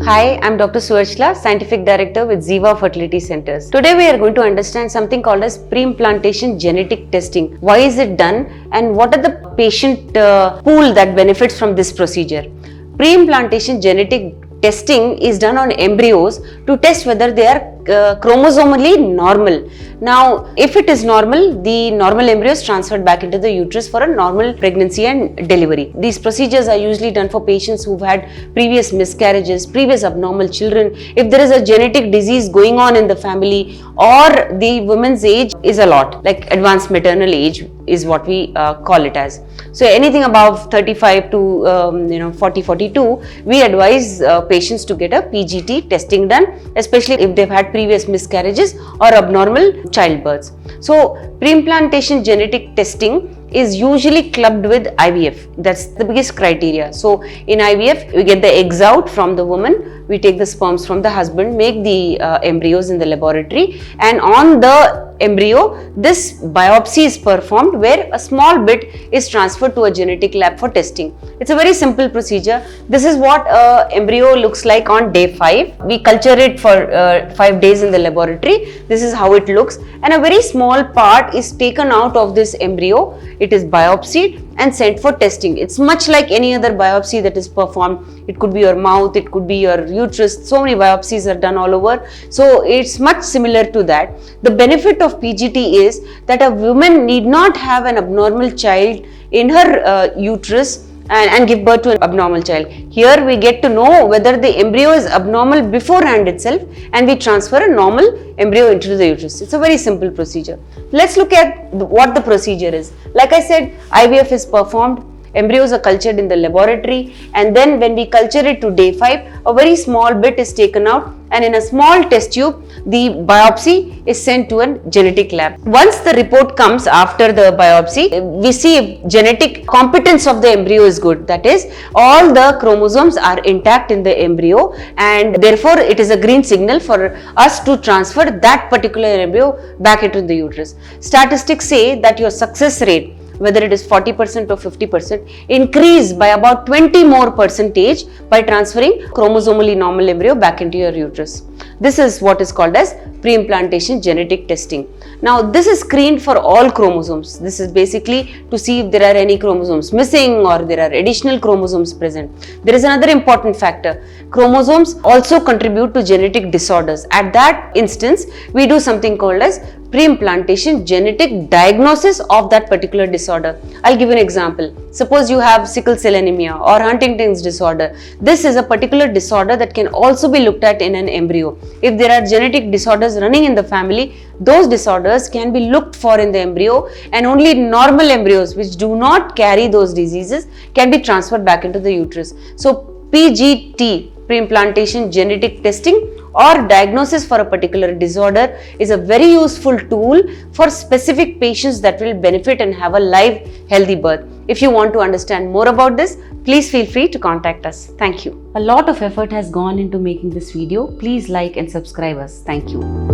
Hi, I'm Dr. Suvarchala, Scientific Director with Ziva Fertility Centers. Today we are going to understand something called as preimplantation genetic testing. Why is it done and what are the patient pool that benefits from this procedure? Preimplantation genetic testing is done on embryos to test whether they are chromosomally normal. Now, if it is normal, the normal embryo is transferred back into the uterus for a normal pregnancy and delivery. These procedures are usually done for patients who've had previous miscarriages, previous abnormal children, if there is a genetic disease going on in the family, or the woman's age is a lot, like advanced maternal age is what we call it as. So anything above 35 to 40, 42, we advise patients to get a PGD testing done, especially if they've had previous miscarriages or abnormal childbirths. So preimplantation genetic testing is usually clubbed with IVF. That's the biggest criteria. So in IVF, we get the eggs out from the woman, we take the sperms from the husband, make the embryos in the laboratory, and on the embryo, this biopsy is performed where a small bit is transferred to a genetic lab for testing. It's a very simple procedure. This is what an embryo looks like on day 5. We culture it for 5 days in the laboratory. This is how it looks, and a very small part is taken out of this embryo. It is biopsied and sent for testing. It's much like any other biopsy that is performed. It could be your mouth, it could be your uterus. So many biopsies are done all over. So it's much similar to that. The benefit of PGT is that a woman need not have an abnormal child in her uterus and give birth to an abnormal child. Here we get to know whether the embryo is abnormal beforehand itself, and we transfer a normal embryo into the uterus. It's a very simple procedure. Let's look at what the procedure is. Like I said, IVF is performed. Embryos are cultured in the laboratory, and then when we culture it to day 5, a very small bit is taken out, and in a small test tube, the biopsy is sent to a genetic lab. Once the report comes after the biopsy, we see if genetic competence of the embryo is good. That is, all the chromosomes are intact in the embryo, and therefore it is a green signal for us to transfer that particular embryo back into the uterus. Statistics say that your success rate, whether it is 40% or 50%, increase by about 20 more percentage by transferring chromosomally normal embryo back into your uterus. This is what is called as preimplantation genetic testing. Now, this is screened for all chromosomes. This is basically to see if there are any chromosomes missing or there are additional chromosomes present. There is another important factor. Chromosomes also contribute to genetic disorders. At that instance, we do something called as preimplantation genetic diagnosis of that particular disorder. I'll give you an example. Suppose you have sickle cell anemia or Huntington's disorder. This is a particular disorder that can also be looked at in an embryo. If there are genetic disorders running in the family, those disorders can be looked for in the embryo, and only normal embryos which do not carry those diseases can be transferred back into the uterus. So PGT, preimplantation genetic testing or diagnosis for a particular disorder, is a very useful tool for specific patients that will benefit and have a live healthy birth. If you want to understand more about this, please feel free to contact us. Thank you. A lot of effort has gone into making this video. Please like and subscribe us. Thank you.